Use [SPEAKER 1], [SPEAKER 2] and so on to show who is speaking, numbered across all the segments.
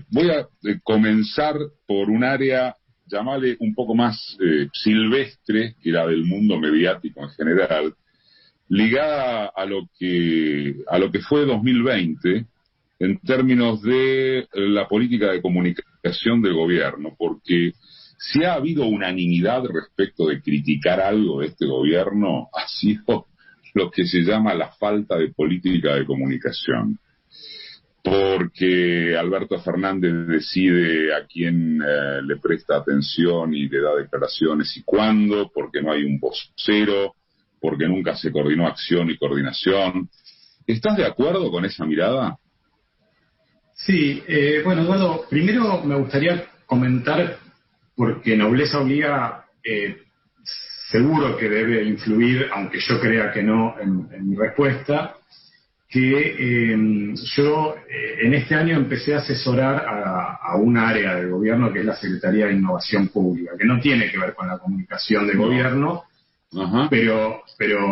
[SPEAKER 1] Voy a comenzar por un área, llamale un poco más silvestre que la del mundo mediático en general, ligada a lo que fue 2020 en términos de la política de comunicación del gobierno, porque si ha habido unanimidad respecto de criticar algo de este gobierno, ha sido lo que se llama la falta de política de comunicación. Porque Alberto Fernández decide a quién le presta atención y le da declaraciones y cuándo, porque no hay un vocero, porque nunca se coordinó acción y coordinación. ¿Estás de acuerdo con esa mirada?
[SPEAKER 2] Sí, bueno, Eduardo, primero me gustaría comentar, porque nobleza obliga, seguro que debe influir, aunque yo crea que no, en mi respuesta, que yo en este año empecé a asesorar a un área del gobierno que es la Secretaría de Innovación Pública, que no tiene que ver con la comunicación del gobierno, pero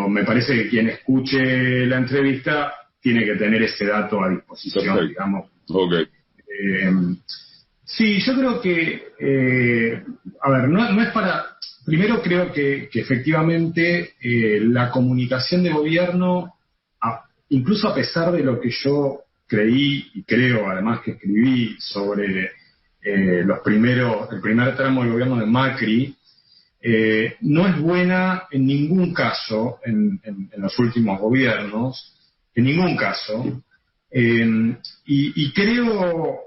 [SPEAKER 2] me parece que quien escuche la entrevista tiene que tener ese dato a disposición,
[SPEAKER 1] perfecto,
[SPEAKER 2] digamos.
[SPEAKER 1] Okay.
[SPEAKER 2] Sí, yo creo que, a ver, no es para... Primero creo que efectivamente la comunicación de gobierno, incluso a pesar de lo que yo creí y creo además que escribí sobre el primer tramo del gobierno de Macri, no es buena en ningún caso en los últimos gobiernos, en ningún caso, y creo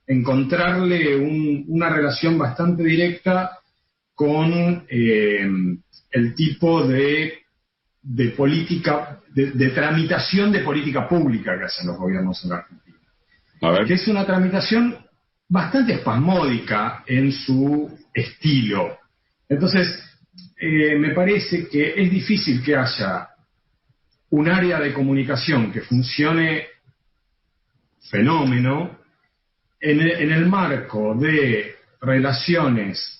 [SPEAKER 2] encontrarle una relación bastante directa con el tipo de política, de tramitación de política pública que hacen los gobiernos en la Argentina.
[SPEAKER 1] A ver.
[SPEAKER 2] Que es una tramitación bastante espasmódica en su estilo. Entonces, me parece que es difícil que haya un área de comunicación que funcione fenómeno en el marco de relaciones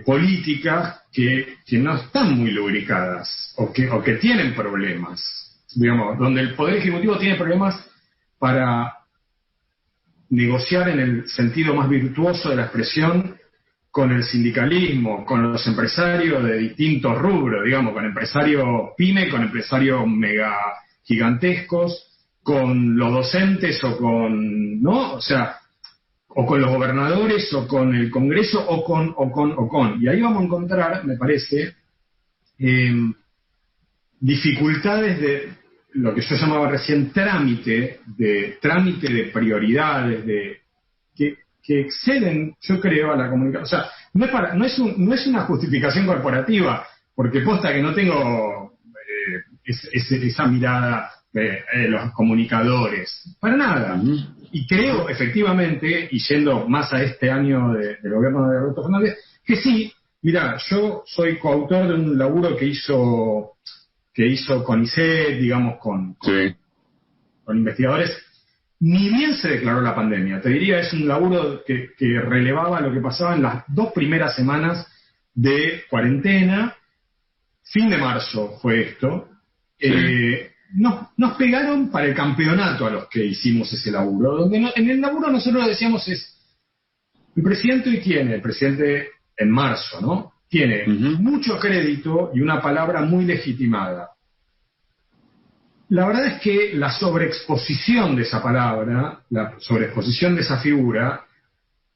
[SPEAKER 2] políticas que no están muy lubricadas o que tienen problemas, digamos, donde el Poder Ejecutivo tiene problemas para negociar en el sentido más virtuoso de la expresión con el sindicalismo, con los empresarios de distintos rubros, digamos, con empresarios pyme, con empresarios mega gigantescos, con los docentes o con, ¿no? O sea, o con los gobernadores, o con el Congreso, o con. Y ahí vamos a encontrar, me parece, dificultades de lo que yo llamaba recién trámite de prioridades, que exceden, yo creo, a la comunicación. O sea, no es una justificación corporativa, porque posta que no tengo esa mirada de los comunicadores, para nada. Y creo, efectivamente, y yendo más a este año del gobierno de Alberto Fernández, que sí, mira, yo soy coautor de un laburo que hizo CONICET, digamos, con investigadores. Ni bien se declaró la pandemia, te diría, es un laburo que relevaba lo que pasaba en las 2 primeras semanas de cuarentena. Fin de marzo fue esto. Nos pegaron para el campeonato a los que hicimos ese laburo, donde en el laburo nosotros decíamos el presidente hoy tiene, el presidente en marzo, ¿no? Tiene mucho crédito y una palabra muy legitimada. La verdad es que la sobreexposición de esa palabra, la sobreexposición de esa figura,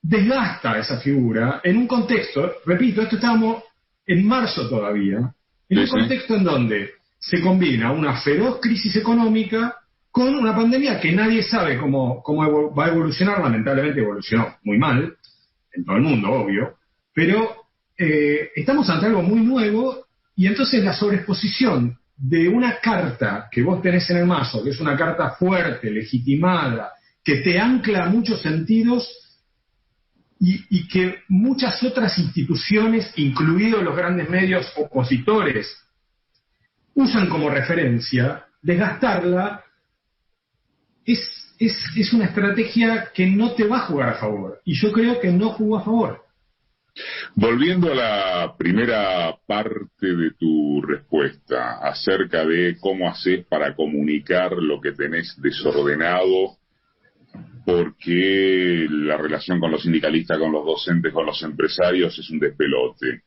[SPEAKER 2] desgasta a esa figura en un contexto, repito, esto estábamos en marzo todavía, en un contexto en donde se combina una feroz crisis económica con una pandemia que nadie sabe cómo va a evolucionar. Lamentablemente evolucionó muy mal, en todo el mundo, obvio, pero estamos ante algo muy nuevo, y entonces la sobreexposición de una carta que vos tenés en el mazo, que es una carta fuerte, legitimada, que te ancla a muchos sentidos, y que muchas otras instituciones, incluidos los grandes medios opositores, usan como referencia, desgastarla es una estrategia que no te va a jugar a favor. Y yo creo que no jugó a favor.
[SPEAKER 1] Volviendo a la primera parte de tu respuesta acerca de cómo haces para comunicar lo que tenés desordenado porque la relación con los sindicalistas, con los docentes, con los empresarios es un despelote.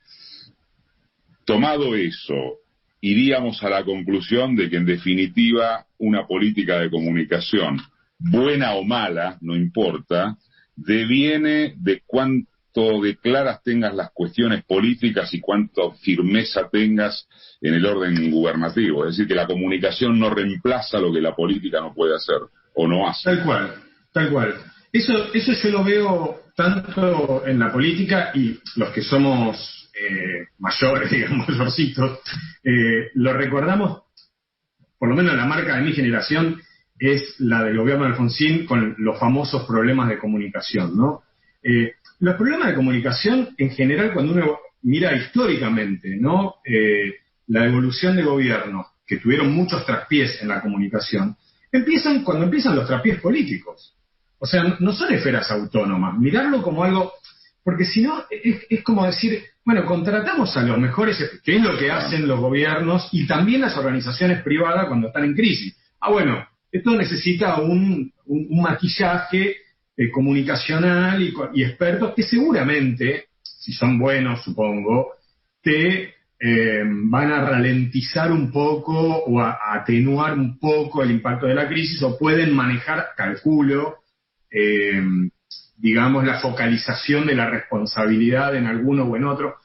[SPEAKER 1] Tomado eso, iríamos a la conclusión de que en definitiva una política de comunicación, buena o mala, no importa, deviene de cuánto de claras tengas las cuestiones políticas y cuánta firmeza tengas en el orden gubernativo. Es decir, que la comunicación no reemplaza lo que la política no puede hacer o no hace.
[SPEAKER 2] Tal cual, tal cual. Eso yo lo veo tanto en la política, y los que somos mayores, digamos, mayorcitos, lo recordamos, por lo menos la marca de mi generación es la del gobierno de Alfonsín con los famosos problemas de comunicación, ¿no? Los problemas de comunicación, en general, cuando uno mira históricamente, ¿no? La evolución de gobiernos que tuvieron muchos traspiés en la comunicación, empiezan cuando empiezan los traspiés políticos. O sea, no son esferas autónomas. Mirarlo como algo... Porque si no, es como decir, bueno, contratamos a los mejores, que es lo que hacen los gobiernos y también las organizaciones privadas cuando están en crisis. Bueno, esto necesita un maquillaje comunicacional y expertos que seguramente, si son buenos, supongo, te van a ralentizar un poco o a atenuar un poco el impacto de la crisis, o pueden manejar, calculo, digamos, la focalización de la responsabilidad en alguno o en otro.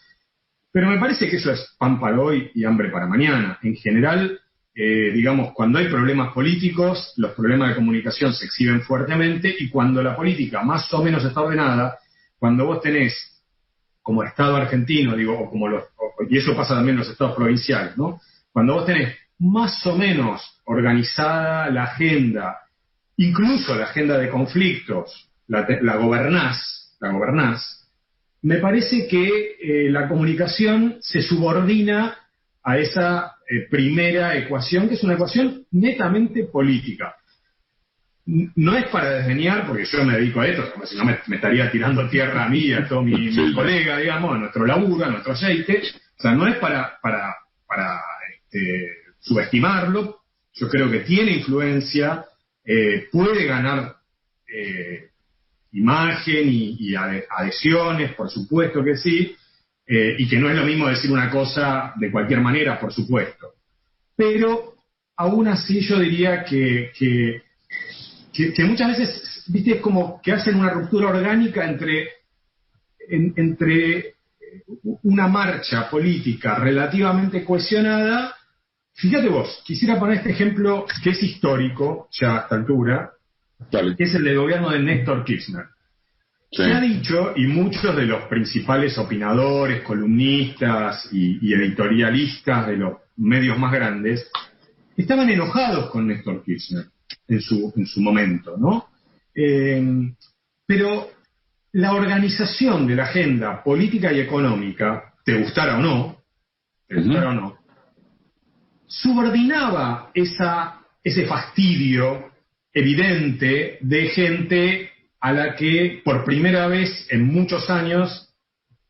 [SPEAKER 2] Pero me parece que eso es pan para hoy y hambre para mañana. En general, digamos, cuando hay problemas políticos, los problemas de comunicación se exhiben fuertemente, y cuando la política más o menos está ordenada, cuando vos tenés, como Estado argentino, digo, o como y eso pasa también en los estados provinciales, ¿no? Cuando vos tenés más o menos organizada la agenda, incluso la agenda de conflictos, la gobernás, me parece que la comunicación se subordina a esa primera ecuación, que es una ecuación netamente política. No es para desdeñar, porque yo me dedico a esto, como si no me estaría tirando tierra a mí y a todo mi colega, digamos, a nuestro laburo, a nuestro aceite. O sea, no es para subestimarlo. Yo creo que tiene influencia, puede ganar imagen y adhesiones, por supuesto que sí, y que no es lo mismo decir una cosa de cualquier manera, por supuesto. Pero aún así yo diría que muchas veces, viste, es como que hacen una ruptura orgánica entre una marcha política relativamente cohesionada. Fíjate vos, quisiera poner este ejemplo que es histórico ya a esta altura, que es el del gobierno de Néstor Kirchner. Sí. Se ha dicho, y muchos de los principales opinadores, columnistas y editorialistas de los medios más grandes estaban enojados con Néstor Kirchner en su momento, ¿no? Pero la organización de la agenda política y económica, te gustara o no, subordinaba ese fastidio evidente de gente a la que por primera vez en muchos años,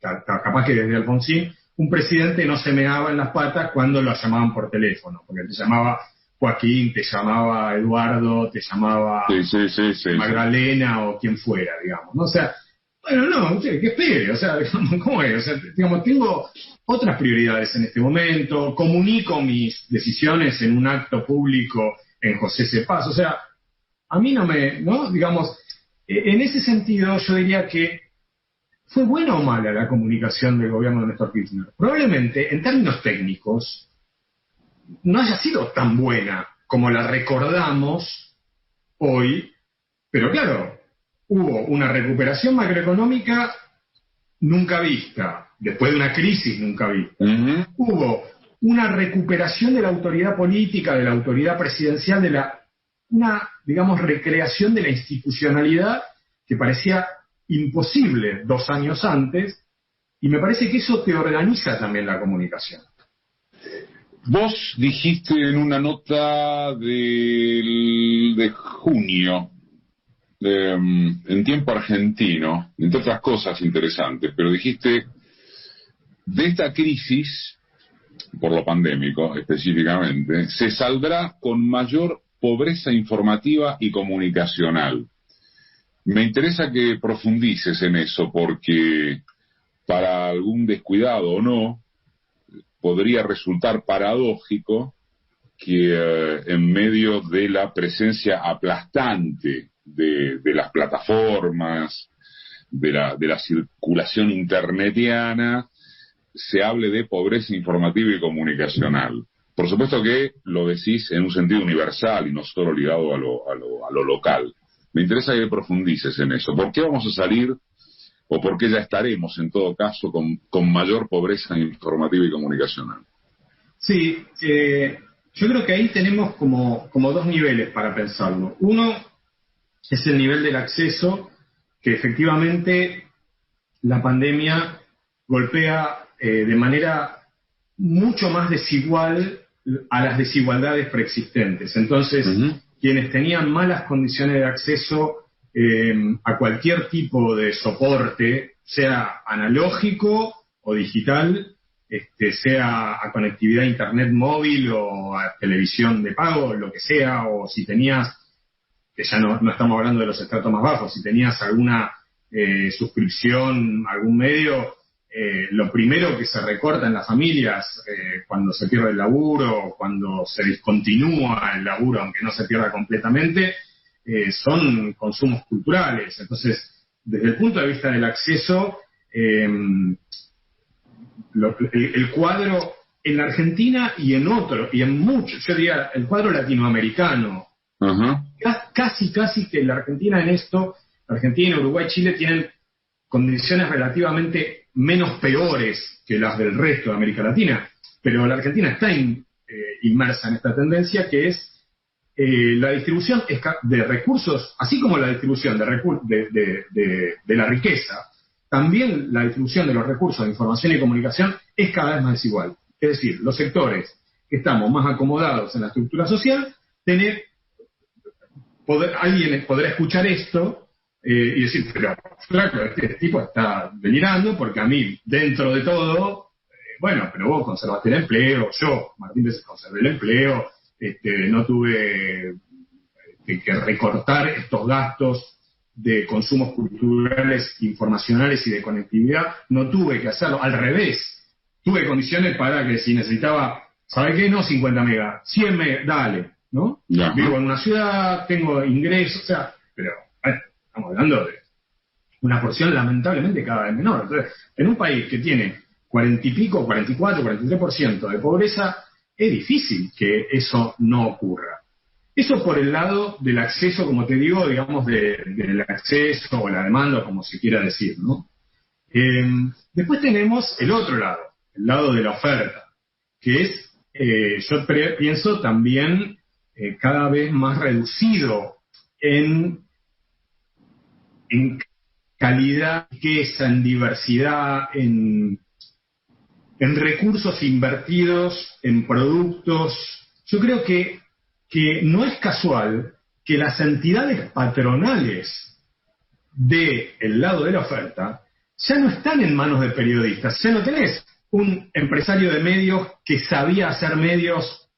[SPEAKER 2] capaz que desde Alfonsín, un presidente no se meaba en las patas cuando lo llamaban por teléfono, porque te llamaba Joaquín, te llamaba Eduardo, te llamaba Magdalena o quien fuera, digamos, ¿no? O sea, bueno, no, que espere, o sea, ¿cómo es? O sea, digamos, tengo otras prioridades en este momento, comunico mis decisiones en un acto público en José Cepaz, o sea, a mí ¿no? Digamos, en ese sentido yo diría que ¿fue buena o mala la comunicación del gobierno de Néstor Kirchner? Probablemente, en términos técnicos, no haya sido tan buena como la recordamos hoy, pero claro, hubo una recuperación macroeconómica nunca vista, después de una crisis nunca vista. Uh-huh. Hubo una recuperación de la autoridad política, de la autoridad presidencial, una, digamos, recreación de la institucionalidad que parecía imposible 2 años antes, y me parece que eso te organiza también la comunicación.
[SPEAKER 1] Vos dijiste en una nota de junio, en Tiempo Argentino, entre otras cosas interesantes, pero dijiste, de esta crisis, por lo pandémico específicamente, se saldrá con mayor pobreza informativa y comunicacional. Me interesa que profundices en eso, porque para algún descuidado o no, podría resultar paradójico que en medio de la presencia aplastante de las plataformas, de la circulación internetiana, se hable de pobreza informativa y comunicacional. Por supuesto que lo decís en un sentido universal y no solo ligado a lo local. Me interesa que profundices en eso. ¿Por qué vamos a salir, o por qué ya estaremos en todo caso, con mayor pobreza informativa y comunicacional?
[SPEAKER 2] Sí, yo creo que ahí tenemos como dos niveles para pensarlo. Uno es el nivel del acceso, que efectivamente la pandemia golpea de manera mucho más desigual a las desigualdades preexistentes. Entonces, quienes tenían malas condiciones de acceso a cualquier tipo de soporte, sea analógico o digital, sea a conectividad a internet móvil o a televisión de pago, lo que sea, o si tenías, que ya no estamos hablando de los estratos más bajos, si tenías alguna suscripción, algún medio, lo primero que se recorta en las familias cuando se pierde el laburo, cuando se discontinúa el laburo, aunque no se pierda completamente, son consumos culturales. Entonces, desde el punto de vista del acceso, el cuadro en la Argentina y en muchos, yo diría el cuadro latinoamericano, casi que la Argentina en esto, Argentina, Uruguay, Chile tienen condiciones relativamente menos peores que las del resto de América Latina, pero la Argentina está inmersa en esta tendencia que es la distribución de recursos, así como la distribución de la riqueza, también la distribución de los recursos de información y comunicación es cada vez más desigual. Es decir, los sectores que estamos más acomodados en la estructura social, alguien podrá escuchar esto y decir, pero claro, este tipo está delirando porque a mí, dentro de todo, bueno, pero vos conservaste el empleo, yo, Martín, conservé el empleo, no tuve que recortar estos gastos de consumos culturales, informacionales y de conectividad, no tuve que hacerlo, al revés, tuve condiciones para que si necesitaba, ¿sabe qué? No 50 megas, 100 megas, dale, ¿no? Uh-huh. Vivo en una ciudad, tengo ingresos, o sea, pero estamos hablando de una porción lamentablemente cada vez menor. Entonces, en un país que tiene 40 y pico, 44, 43% de pobreza, es difícil que eso no ocurra. Eso por el lado del acceso, como te digo, digamos, del acceso o la demanda, como se quiera decir, ¿no? Después tenemos el otro lado, el lado de la oferta, que es, yo pienso también cada vez más reducido en calidad, riqueza, en diversidad, en recursos invertidos, en productos. Yo creo que no es casual que las entidades patronales del lado de la oferta ya no están en manos de periodistas. Ya no tenés un empresario de medios que sabía hacer medios,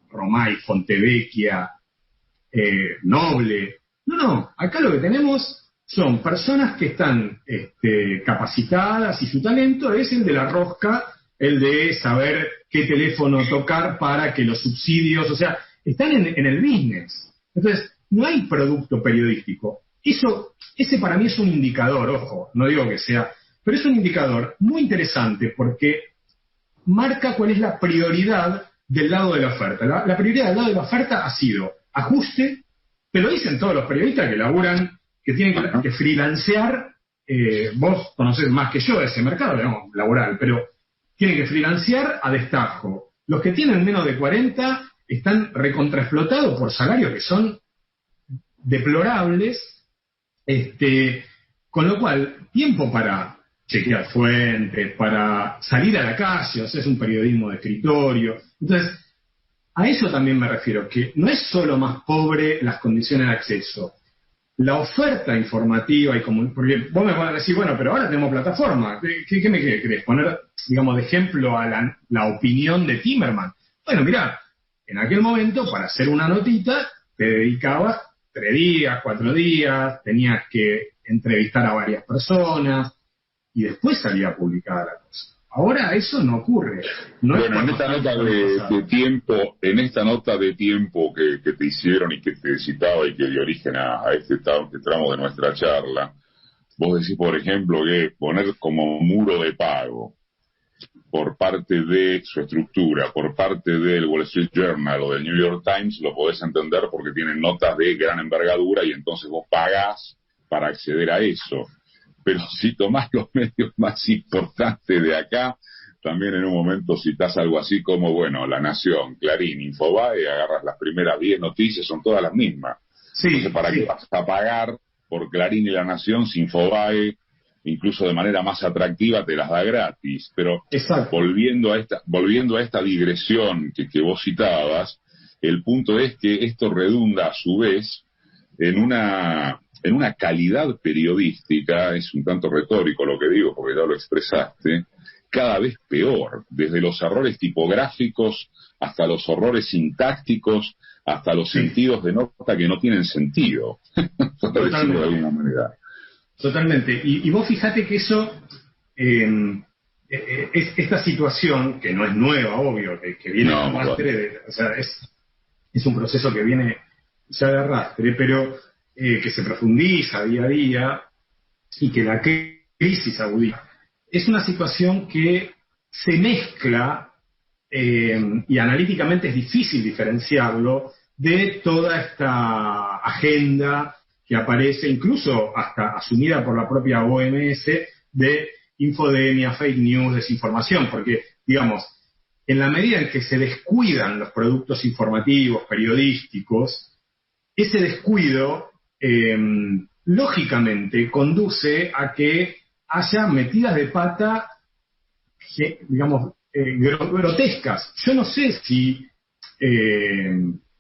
[SPEAKER 2] Romay, Fontevecchia, Noble. No, acá lo que tenemos son personas que están capacitadas y su talento es el de la rosca, el de saber qué teléfono tocar para que los subsidios, o sea, están en el business. Entonces, no hay producto periodístico. Ese para mí es un indicador, ojo, no digo que sea, pero es un indicador muy interesante porque marca cuál es la prioridad del lado de la oferta. La prioridad del lado de la oferta ha sido ajuste, te lo dicen todos los periodistas que laburan, que tienen que freelancear, vos conocés más que yo ese mercado, digamos, laboral, pero tienen que freelancear a destajo. Los que tienen menos de 40 están recontraexplotados por salarios que son deplorables, con lo cual, tiempo para chequear fuentes, para salir a la calle, o sea, es un periodismo de escritorio. Entonces, a eso también me refiero, que no es solo más pobre las condiciones de acceso, la oferta informativa y como, porque vos me vas a decir, bueno, pero ahora tenemos plataforma, ¿qué me querés poner, digamos, de ejemplo a la opinión de Timerman? Bueno, mirá, en aquel momento, para hacer una notita, te 3 días, 4 días, tenías que entrevistar a varias personas y después salía publicada la cosa. Ahora eso no ocurre.
[SPEAKER 1] Bueno, en esta nota de tiempo que te hicieron y que te citaba y que dio origen a este tramo de nuestra charla, vos decís, por ejemplo, que poner como muro de pago por parte de su estructura, por parte del Wall Street Journal o del New York Times, lo podés entender porque tienen notas de gran envergadura y entonces vos pagás para acceder a eso. Pero si tomás los medios más importantes de acá, también en un momento citás algo así como, bueno, La Nación, Clarín, Infobae, agarras las primeras 10 noticias, son todas las mismas.
[SPEAKER 2] Sí,
[SPEAKER 1] entonces, ¿para qué vas a pagar por Clarín y La Nación si Infobae, incluso de manera más atractiva, te las da gratis? Pero volviendo a esta digresión que vos citabas, el punto es que esto redunda a su vez en una calidad periodística, es un tanto retórico lo que digo porque ya lo expresaste, cada vez peor, desde los errores tipográficos hasta los errores sintácticos, hasta los sentidos de nota que no tienen sentido, por decirlo de alguna manera.
[SPEAKER 2] Totalmente. Y vos fijate que eso, esta situación, que no es nueva, obvio, que viene de arrastre, o sea, es un proceso que viene ya de arrastre, pero que se profundiza día a día y que la crisis agudiza. Es una situación que se mezcla y analíticamente es difícil diferenciarlo de toda esta agenda que aparece, incluso hasta asumida por la propia OMS, de infodemia, fake news, desinformación, porque, digamos, en la medida en que se descuidan los productos informativos, periodísticos, ese descuido lógicamente conduce a que haya metidas de pata, digamos, grotescas. Yo no sé si,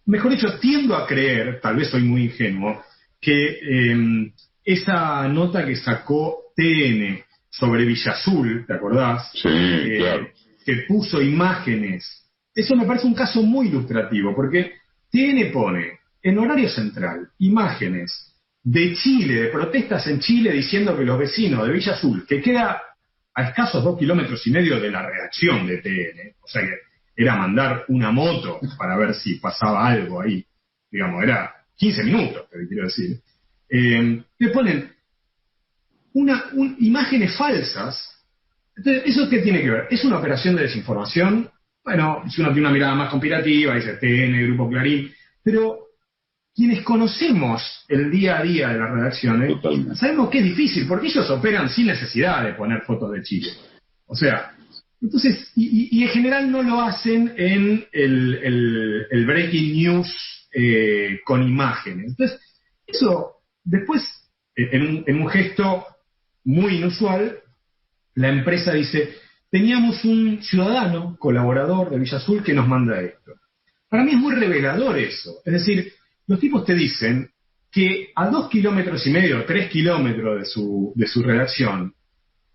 [SPEAKER 2] mejor dicho, tiendo a creer, tal vez soy muy ingenuo, que esa nota que sacó TN sobre Villa Azul, ¿te acordás?
[SPEAKER 1] Sí, claro.
[SPEAKER 2] Que puso imágenes. Eso me parece un caso muy ilustrativo, porque TN pone en horario central imágenes de Chile, de protestas en Chile, diciendo que los vecinos de Villa Azul, que queda a escasos 2,5 kilómetros de la redacción de TN, o sea que era mandar una moto para ver si pasaba algo ahí, digamos, era 15 minutos, te quiero decir, le ponen imágenes falsas. Entonces, ¿eso qué tiene que ver? ¿Es una operación de desinformación? Bueno, si uno tiene una mirada más conspirativa, dice TN, Grupo Clarín, pero quienes conocemos el día a día de las redacciones, sabemos que es difícil, porque ellos operan sin necesidad de poner fotos de Chile. O sea, entonces, y en general no lo hacen en el breaking news con imágenes. Entonces, eso, después, en un gesto muy inusual, la empresa dice, teníamos un ciudadano, colaborador de Villa Azul, que nos manda esto. Para mí es muy revelador eso. Es decir, los tipos te dicen que a 2,5 kilómetros, 3 kilómetros de su redacción,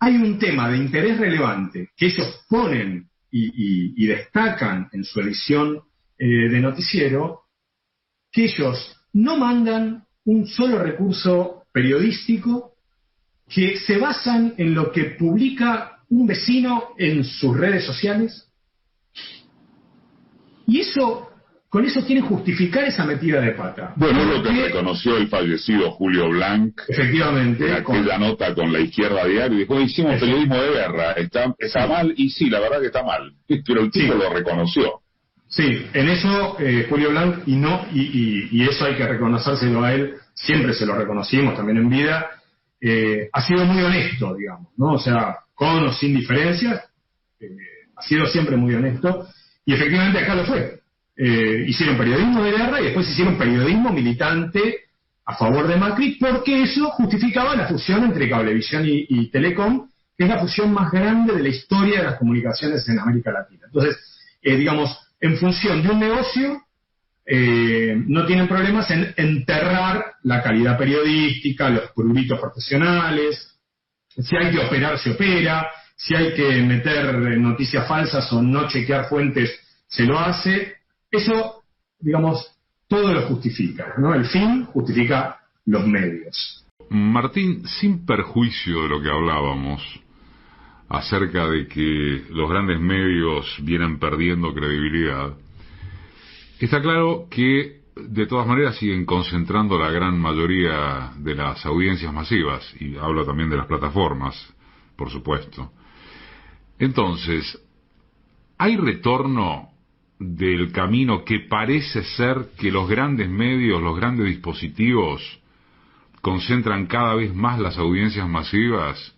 [SPEAKER 2] hay un tema de interés relevante que ellos ponen y destacan en su edición de noticiero, que ellos no mandan un solo recurso periodístico, que se basan en lo que publica un vecino en sus redes sociales, y eso, con eso quieren justificar esa metida de pata.
[SPEAKER 1] Bueno, es lo que reconoció el fallecido Julio Blanc.
[SPEAKER 2] Efectivamente.
[SPEAKER 1] En aquella nota con La Izquierda Diario, dijo, hicimos periodismo de guerra, está mal, y sí, la verdad que está mal, pero el tipo lo reconoció.
[SPEAKER 2] Sí, en eso Julio Blanc, y eso hay que reconocérselo a él, siempre se lo reconocimos también en vida, ha sido muy honesto, digamos, ¿no? O sea, con o sin diferencias, ha sido siempre muy honesto, y efectivamente acá lo fue. Hicieron periodismo de guerra y después hicieron periodismo militante a favor de Macri, porque eso justificaba la fusión entre Cablevisión y Telecom, que es la fusión más grande de la historia de las comunicaciones en América Latina. Entonces, digamos, en función de un negocio, no tienen problemas en enterrar la calidad periodística, los pruritos profesionales. Si hay que operar, se opera. Si hay que meter noticias falsas o no chequear fuentes, se lo hace. Eso, digamos, todo lo justifica, ¿no? El fin justifica los medios.
[SPEAKER 1] Martín, sin perjuicio de lo que hablábamos acerca de que los grandes medios vienen perdiendo credibilidad, está claro que de todas maneras siguen concentrando la gran mayoría de las audiencias masivas, y hablo también de las plataformas, por supuesto. Entonces, ¿hay retorno del camino que parece ser que los grandes medios, los grandes dispositivos, concentran cada vez más las audiencias masivas?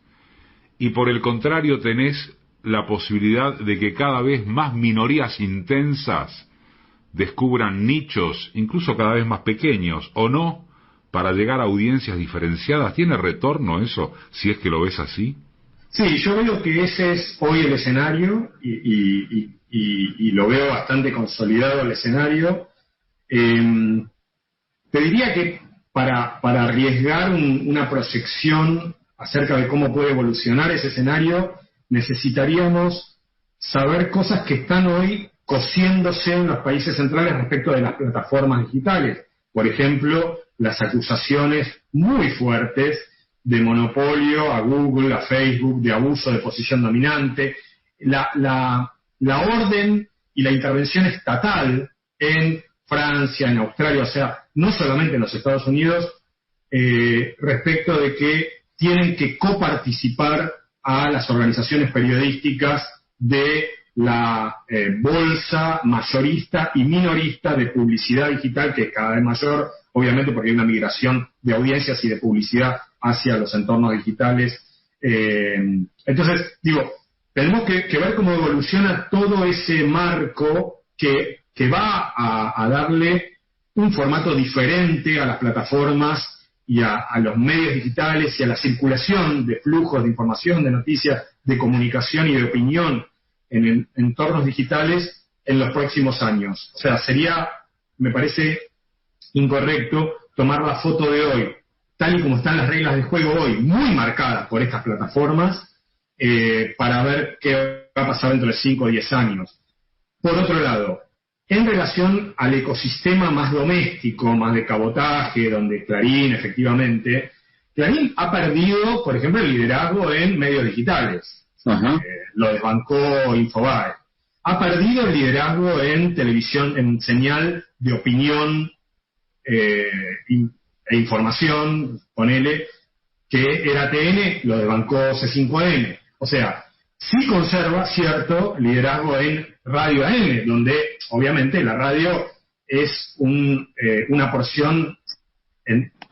[SPEAKER 1] Y por el contrario tenés la posibilidad de que cada vez más minorías intensas descubran nichos, incluso cada vez más pequeños, ¿o no?, para llegar a audiencias diferenciadas. ¿Tiene retorno eso, si es que lo ves así?
[SPEAKER 2] Sí, yo veo que ese es hoy el escenario y lo veo bastante consolidado el escenario. Te diría que para arriesgar una proyección acerca de cómo puede evolucionar ese escenario, necesitaríamos saber cosas que están hoy cociéndose en los países centrales respecto de las plataformas digitales. Por ejemplo, las acusaciones muy fuertes de monopolio a Google, a Facebook, de abuso de posición dominante, la orden y la intervención estatal en Francia, en Australia, o sea, no solamente en los Estados Unidos, respecto de que tienen que coparticipar a las organizaciones periodísticas de la bolsa mayorista y minorista de publicidad digital, que es cada vez mayor, obviamente porque hay una migración de audiencias y de publicidad hacia los entornos digitales. Entonces, digo, tenemos que ver cómo evoluciona todo ese marco que va a darle un formato diferente a las plataformas y a los medios digitales y a la circulación de flujos de información, de noticias, de comunicación y de opinión en entornos digitales en los próximos años. O sea, sería, me parece incorrecto tomar la foto de hoy, tal y como están las reglas de juego hoy, muy marcadas por estas plataformas, para ver qué va a pasar dentro de 5 o 10 años. Por otro lado, en relación al ecosistema más doméstico, más de cabotaje, donde Clarín, efectivamente, Clarín ha perdido, por ejemplo, el liderazgo en medios digitales. Lo desbancó Infobae. Ha perdido el liderazgo en televisión, en señal de opinión e información, ponele, que era TN, lo desbancó C5N. O sea, sí conserva cierto liderazgo en Radio AM, donde obviamente la radio es una porción,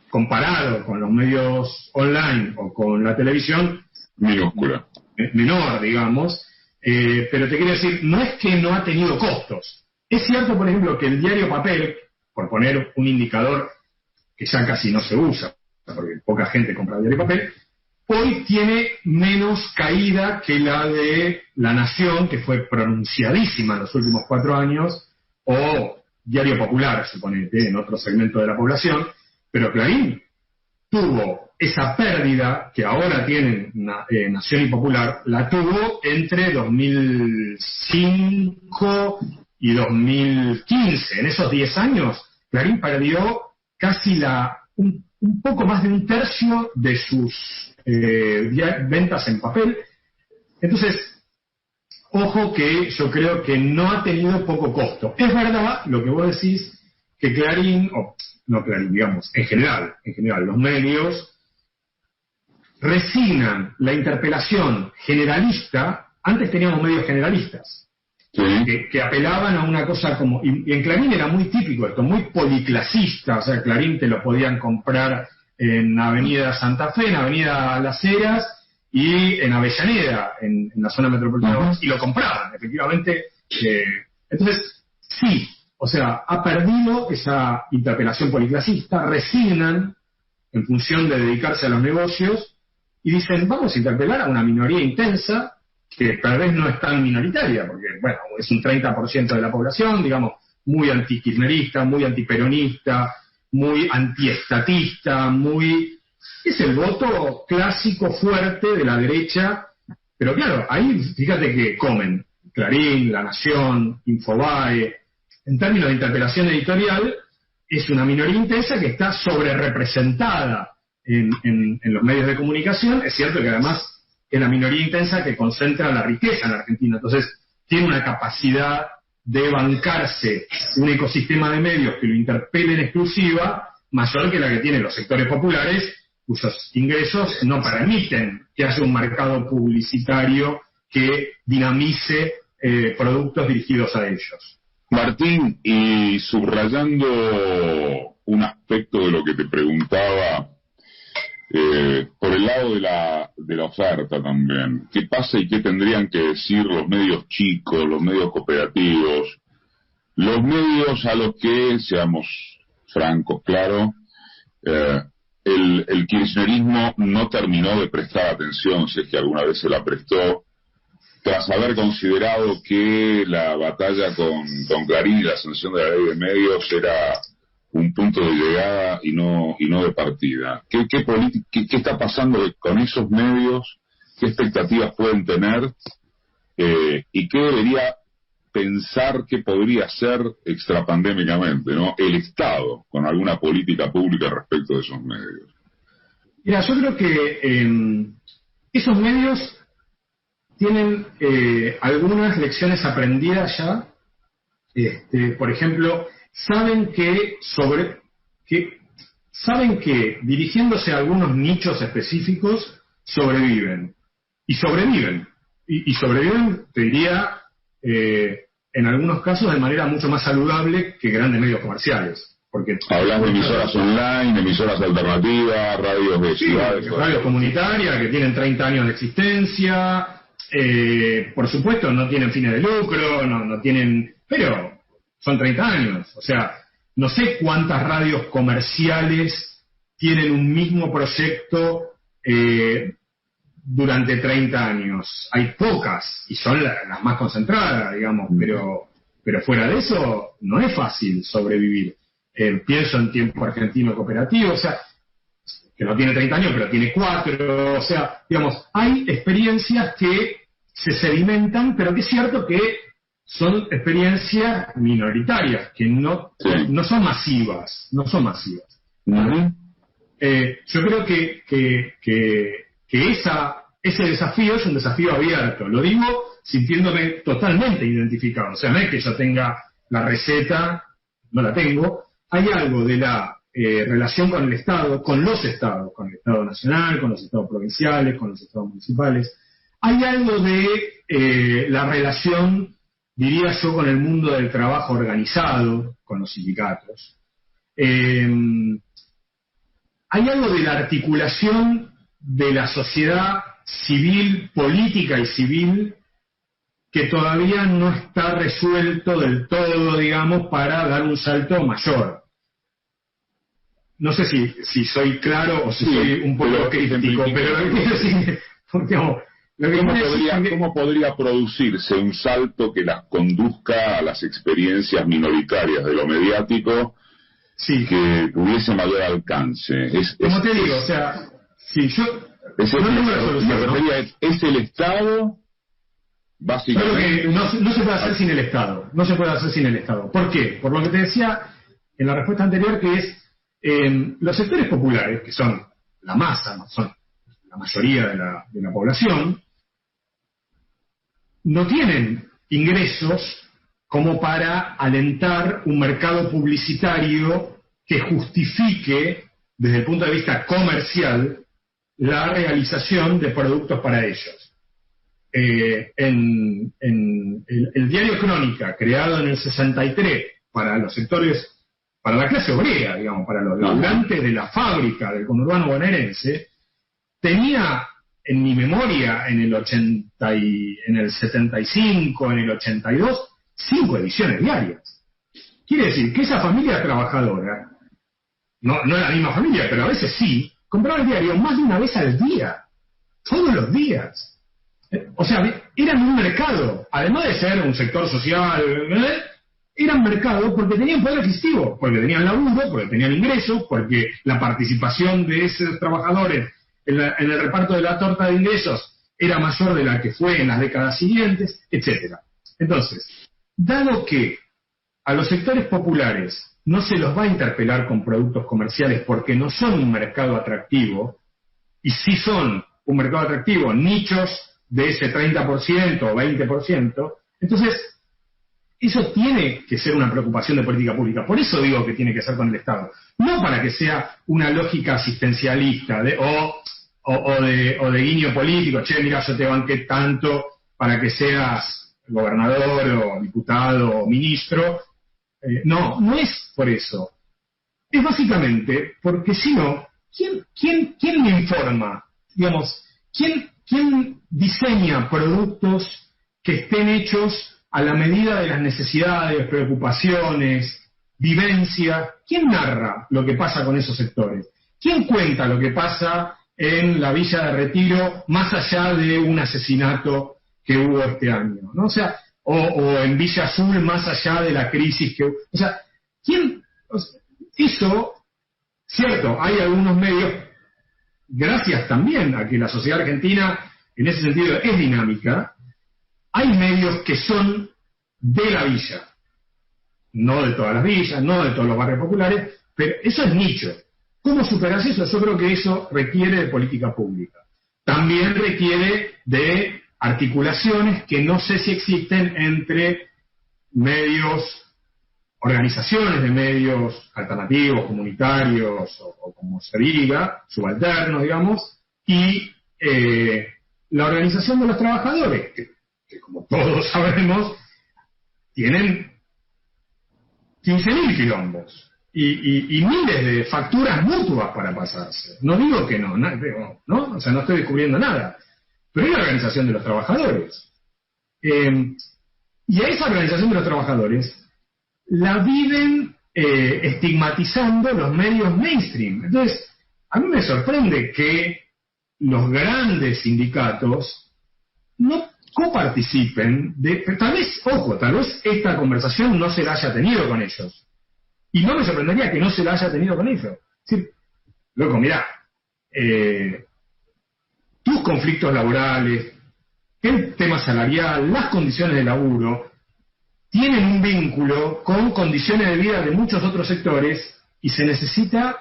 [SPEAKER 2] comparado con los medios online o con la televisión,
[SPEAKER 1] minúscula,
[SPEAKER 2] menor, digamos, pero te quiero decir, no es que no ha tenido costos. Es cierto, por ejemplo, que el diario papel, por poner un indicador que ya casi no se usa, porque poca gente compra diario papel, hoy tiene menos caída que la de La Nación, que fue pronunciadísima en los últimos 4 años, o Diario Popular, suponete, en otro segmento de la población, pero Clarín tuvo esa pérdida que ahora tienen Nación y Popular, la tuvo entre 2005 y 2015. En esos 10 años, Clarín perdió casi un poco más de 1/3 de sus ventas en papel. Entonces, ojo que yo creo que no ha tenido poco costo. Es verdad lo que vos decís, que Clarín, no Clarín, digamos, en general, los medios resignan la interpelación generalista. Antes teníamos medios generalistas, sí, que apelaban a una cosa como, y en Clarín era muy típico esto, muy policlasista. O sea, Clarín te lo podían comprar en Avenida Santa Fe, en Avenida Las Heras y en Avellaneda, en la zona metropolitana, y lo compraban, efectivamente. Entonces, sí, o sea, ha perdido esa interpelación policlasista, resignan en función de dedicarse a los negocios y dicen, vamos a interpelar a una minoría intensa que tal vez no es tan minoritaria, porque, bueno, es un 30% de la población, digamos, muy antikirchnerista, muy antiperonista, muy antiestatista, es el voto clásico fuerte de la derecha. Pero claro, ahí fíjate que comen Clarín, La Nación, Infobae, en términos de interpelación editorial, es una minoría intensa que está sobre representada en los medios de comunicación. Es cierto que además es la minoría intensa que concentra la riqueza en la Argentina, entonces tiene una capacidad de bancarse un ecosistema de medios que lo interpele en exclusiva mayor que la que tienen los sectores populares, cuyos ingresos no permiten que haya un mercado publicitario que dinamice productos dirigidos a ellos.
[SPEAKER 1] Martín, y subrayando un aspecto de lo que te preguntaba, por el lado de la oferta también, ¿qué pasa y qué tendrían que decir los medios chicos, los medios cooperativos, los medios a los que, seamos francos, claro, el kirchnerismo no terminó de prestar atención, si es que alguna vez se la prestó, tras haber considerado que la batalla con Clarín y la sanción de la ley de medios era un punto de llegada y no de partida? ¿Qué está pasando con esos medios? ¿Qué expectativas pueden tener? ¿Y qué debería pensar que podría hacer extrapandémicamente, ¿no?, el Estado con alguna política pública respecto de esos medios?
[SPEAKER 2] Mira, yo creo que esos medios tienen algunas lecciones aprendidas ya. Por ejemplo, saben que dirigiéndose a algunos nichos específicos sobreviven. Y sobreviven, te diría, en algunos casos de manera mucho más saludable que grandes medios comerciales. Porque
[SPEAKER 1] hablas de emisoras online, emisoras alternativas, radios de ciudades,
[SPEAKER 2] radios comunitarias que tienen 30 años de existencia. Por supuesto no tienen fines de lucro, no tienen, pero son 30 años. O sea, no sé cuántas radios comerciales tienen un mismo proyecto durante 30 años. Hay pocas, y son las más concentradas, digamos, pero fuera de eso no es fácil sobrevivir. Pienso en Tiempo Argentino Cooperativo, o sea, que no tiene 30 años, pero tiene 4, o sea, digamos, hay experiencias que se sedimentan, pero que es cierto que son experiencias minoritarias, que no son masivas,
[SPEAKER 1] Uh-huh.
[SPEAKER 2] Yo creo que ese desafío es un desafío abierto, lo digo sintiéndome totalmente identificado, o sea, no es que yo tenga la receta, no la tengo. Hay algo de la relación con el Estado, con los Estados, con el Estado nacional, con los Estados provinciales, con los Estados municipales. Hay algo de la relación, diría yo, con el mundo del trabajo organizado, con los sindicatos. Hay algo de la articulación de la sociedad civil, política y civil, que todavía no está resuelto del todo, digamos, para dar un salto mayor. No sé si soy claro o si soy un poco crítico, pero lo que quiero decir, digamos,
[SPEAKER 1] ¿Cómo podría producirse un salto que las conduzca a las experiencias minoritarias de lo mediático, que tuviese mayor alcance?
[SPEAKER 2] Como te digo, o sea, si yo no tengo la solución,
[SPEAKER 1] ¿es el Estado? Básicamente.
[SPEAKER 2] No se puede hacer sin el Estado. No se puede hacer sin el Estado. ¿Por qué? Por lo que te decía en la respuesta anterior, que es los sectores populares, que son la masa, son la mayoría de la población, no tienen ingresos como para alentar un mercado publicitario que justifique, desde el punto de vista comercial, la realización de productos para ellos. En el diario Crónica, creado en el 63 para los sectores, para la clase obrera, digamos, para los laburantes de la fábrica del conurbano bonaerense, tenía en mi memoria en el 75, en el 82, 5 ediciones diarias. Quiere decir que esa familia trabajadora, no es la misma familia, pero a veces sí, compraba el diario más de una vez al día, todos los días. O sea, eran un mercado, además de ser un sector social, eran mercado porque tenían poder adquisitivo, porque tenían laburo, porque tenían ingresos, porque la participación de esos trabajadores en el reparto de la torta de ingresos era mayor de la que fue en las décadas siguientes, etcétera. Entonces, dado que a los sectores populares no se los va a interpelar con productos comerciales porque no son un mercado atractivo, y sí son un mercado atractivo, nichos de ese 30% o 20%, entonces eso tiene que ser una preocupación de política pública. Por eso digo que tiene que ser con el Estado. No para que sea una lógica asistencialista o de guiño político. Che, mira, yo te banqué tanto para que seas gobernador o diputado o ministro. No es por eso. Es básicamente porque si no, ¿quién me informa? Digamos, ¿quién diseña productos que estén hechos a la medida de las necesidades, preocupaciones, vivencia? ¿Quién narra lo que pasa con esos sectores? ¿Quién cuenta lo que pasa en la Villa de Retiro más allá de un asesinato que hubo este año, ¿no? O sea, o en Villa Azul más allá de la crisis que hubo. O sea, ¿quién? Eso, cierto, hay algunos medios, gracias también a que la sociedad argentina en ese sentido es dinámica, hay medios que son de la villa, no de todas las villas, no de todos los barrios populares, pero eso es nicho. ¿Cómo superas eso? Yo creo que eso requiere de política pública. También requiere de articulaciones que no sé si existen entre medios, organizaciones de medios alternativos, comunitarios, o como se diga, subalternos, digamos, y la organización de los trabajadores, que como todos sabemos, tienen 15.000 quilombos y miles de facturas mutuas para pasarse. No digo que no, o sea, no estoy descubriendo nada, pero hay una organización de los trabajadores. Y a esa organización de los trabajadores la viven estigmatizando los medios mainstream. Entonces, a mí me sorprende que los grandes sindicatos no coparticipen tal vez esta conversación no se la haya tenido con ellos. Y no me sorprendería que no se la haya tenido con ellos. Es decir, loco, mirá, tus conflictos laborales, el tema salarial, las condiciones de laburo, tienen un vínculo con condiciones de vida de muchos otros sectores y se necesita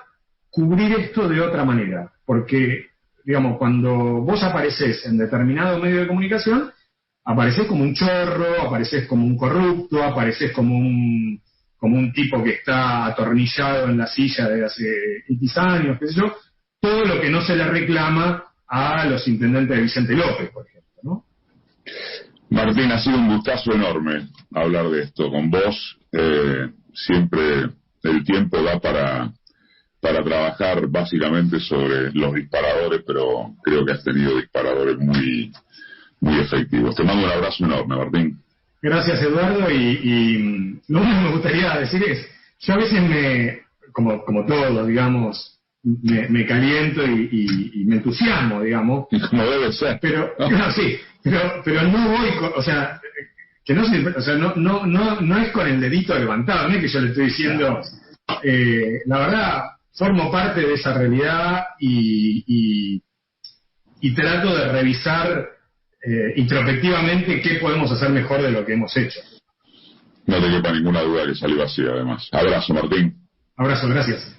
[SPEAKER 2] cubrir esto de otra manera. Porque, digamos, cuando vos apareces en determinado medio de comunicación, apareces como un chorro, apareces como un corrupto, apareces como un tipo que está atornillado en la silla de hace X años, qué sé yo, todo lo que no se le reclama a los intendentes de Vicente López, por ejemplo, ¿no?
[SPEAKER 1] Martín, ha sido un gustazo enorme hablar de esto con vos. Siempre el tiempo da para trabajar básicamente sobre los disparadores, pero creo que has tenido disparadores muy, muy efectivos. Te mando un abrazo enorme, Martín.
[SPEAKER 2] Gracias, Eduardo, y lo único que me gustaría decir es, yo a veces como todos, digamos, me caliento y me entusiasmo, digamos.
[SPEAKER 1] Como debe ser.
[SPEAKER 2] Pero, no, sí, pero no voy, o sea, que no, o sea, no es con el dedito levantado, no es que yo le estoy diciendo, la verdad, formo parte de esa realidad y trato de revisar introspectivamente qué podemos hacer mejor de lo que hemos hecho.
[SPEAKER 1] No te quepa ninguna duda que salió así, además. Abrazo, Martín.
[SPEAKER 2] Abrazo, gracias.